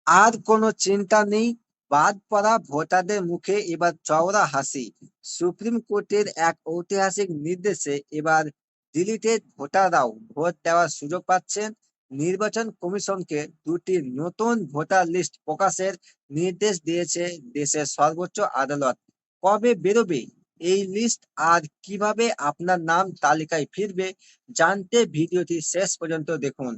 আর কোনো চিন্তা নেই। বাদ পড়া ভোটারদের মুখে এবার চওড়া হাসি। সুপ্রিম কোর্টের এক ঐতিহাসিক নির্দেশে এবার ডিলিটেড ভোটাররাও ভোট দেওয়ার সুযোগ পাচ্ছেন। নির্বাচন কমিশনকে দুটি নতুন ভোটার লিস্ট প্রকাশের নির্দেশ দিয়েছে দেশের সর্বোচ্চ আদালত। কবে বেরোবে এই লিস্ট আর কিভাবে আপনার নাম তালিকায় ফিরবে, জানতে ভিডিওটি শেষ পর্যন্ত দেখুন।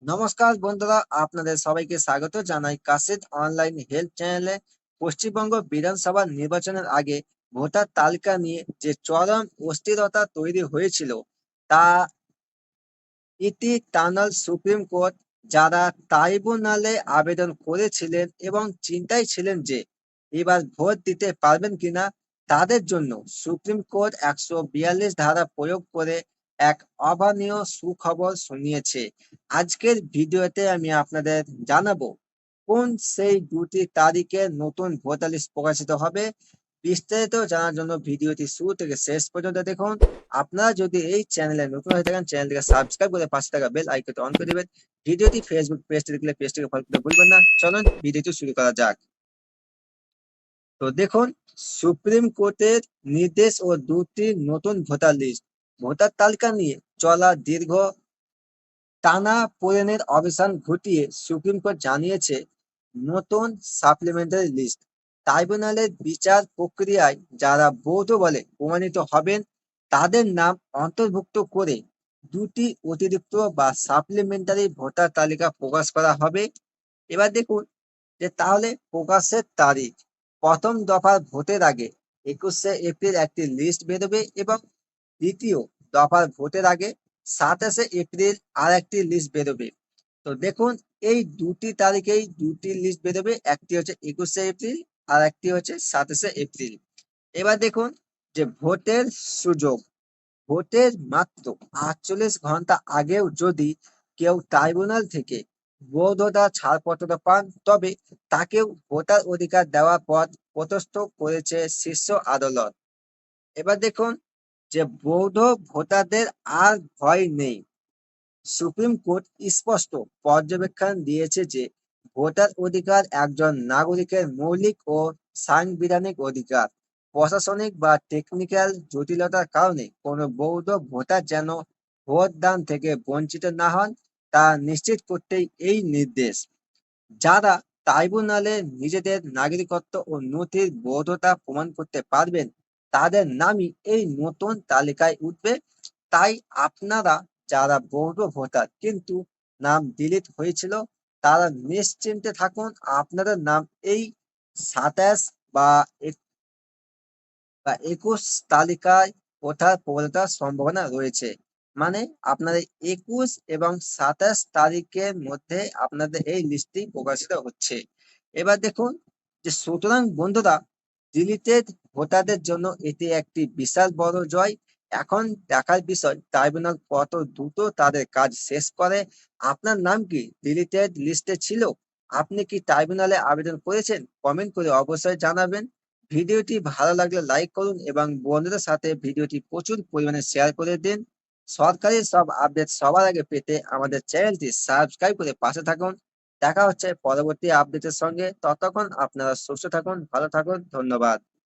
নমস্কার বন্ধুরা, আপনাদের সবাইকে স্বাগত জানাই কাসিদ অনলাইন হেল্প চ্যানেলে। পশ্চিমবঙ্গ বিধানসভা নির্বাচনের আগে ভোটার তালিকা নিয়ে যে চরম অস্থিরতা তৈরি হয়েছিল, তা ইতি টানাল সুপ্রিম কোর্ট। যারা ট্রাইব্যুনালে আবেদন করেছিলেন এবং চিন্তায় ছিলেন যে এবার ভোট দিতে পারবেন কিনা, তাদের জন্য সুপ্রিম কোর্ট 142 ধারা প্রয়োগ করে এক অভাবনীয় সুখবর শুনিয়েছে। আজকের ভিডিওতে আমি আপনাদের জানাবো কোন সেই দুটি তারিখে নতুন ভোটার লিস্ট প্রকাশিত হবে। বিস্তারিত জানার জন্য ভিডিওটি শুরু থেকে শেষ পর্যন্ত দেখুন। আপনারা যদি এই চ্যানেলে নতুন হয়ে থাকেন, চ্যানেলটিকে সাবস্ক্রাইব করে পাশে থাকা বেল আইকনটি অন করে দিবেন। ভিডিওটি ফেসবুক পেজ থেকে দেখলে পেজটিকে ফলো করতে ভুলবেন না। চলুন ভিডিওটি শুরু করা যাক। তো দেখুন, সুপ্রিম কোর্টের নির্দেশ ও দুটি নতুন ভোটার লিস্ট। ভোটার তালিকা নিয়ে চলা দীর্ঘ টানাপোড়েনের অবসান ঘটিয়ে সুপ্রিম কোর্ট জানিয়েছে নতুন সাপ্লিমেন্টারি লিস্ট ট্রাইব্যুনালের বিচার প্রক্রিয়ায় যারা বৈধ বলে প্রমাণিত হবেন, তাদের নাম অন্তর্ভুক্ত করে দুটি অতিরিক্ত বা সাপ্লিমেন্টারি ভোটার তালিকা প্রকাশ করা হবে। এবার দেখুন যে তাহলে প্রকাশের তারিখ। প্রথম দফার ভোটের আগে 21শে এপ্রিল একটি লিস্ট বেরোবে এবং দ্বিতীয় দফার ভোটের আগে 27শে এপ্রিল আর একটি লিস্ট বেরোবে। তো দেখুন, এই দুটি তারিখেই দুটি লিস্ট বেরোবে, একটি হচ্ছে 21শে এপ্রিল আর একটি হচ্ছে 27শে এপ্রিল। এবার দেখুন যে ভোটের সুযোগ। ভোটের মাত্র 48 ঘন্টা আগেও যদি কেউ ট্রাইব্যুনাল থেকে বৈধতা ছাড়পত্র পান, তবে তাকেও ভোটার অধিকার দেওয়ার পথ প্রশস্ত করেছে শীর্ষ আদালত। এবার দেখুন যে বৈধ ভোটারদের আর ভয় নেই। সুপ্রিম কোর্ট স্পষ্ট পর্যবেক্ষণ দিয়েছে যে ভোটার অধিকার একজন নাগরিকের মৌলিক ও সাংবিধানিক অধিকার। প্রশাসনিক বা টেকনিক্যাল জটিলতার কারণে কোনো বৈধ ভোটার যেন ভোট দান থেকে বঞ্চিত না হন, তা নিশ্চিত করতেই এই নির্দেশ। যারা ট্রাইব্যুনালে নিজেদের নাগরিকত্ব ও নথির বৈধতা প্রমাণ করতে পারবেন, তাদের নামই এই নতুন তালিকায় উঠবে। তাই আপনারা যারা বৈধ ভোটার কিন্তু নাম ডিলিট হয়েছিল, তারা নিশ্চিন্তে থাকুন। আপনাদের নাম এই 27 বা 21 তালিকায় ওঠার প্রবলতা সম্ভাবনা রয়েছে। মানে আপনাদের 21 এবং 27 তারিখের মধ্যে আপনাদের এই লিস্টটি প্রকাশিত হচ্ছে। এবার দেখুন যে সুতরাং বন্ধুরা, ডিলিটেড ভোটারদের জন্য এটি একটি বিশাল বড় জয়। এখন দেখার বিষয় ট্রাইব্যুনাল কত দ্রুত তাদের কাজ শেষ করে। আপনার নাম কি ডিলিটেড লিস্টে ছিল? আপনি কি ট্রাইব্যুনালে আবেদন করেছেন? কমেন্ট করে অবশ্যই জানাবেন। ভিডিওটি ভালো লাগলে লাইক করুন এবং বন্ধুদের সাথে ভিডিওটি প্রচুর পরিমাণে শেয়ার করে দিন। সরকারি সব আপডেট সবার আগে পেতে আমাদের চ্যানেলটি সাবস্ক্রাইব করে পাশে থাকুন। দেখা হচ্ছে পরবর্তী আপডেটের সঙ্গে। ততক্ষণ আপনারা সুস্থ থাকুন, ভালো থাকুন। ধন্যবাদ।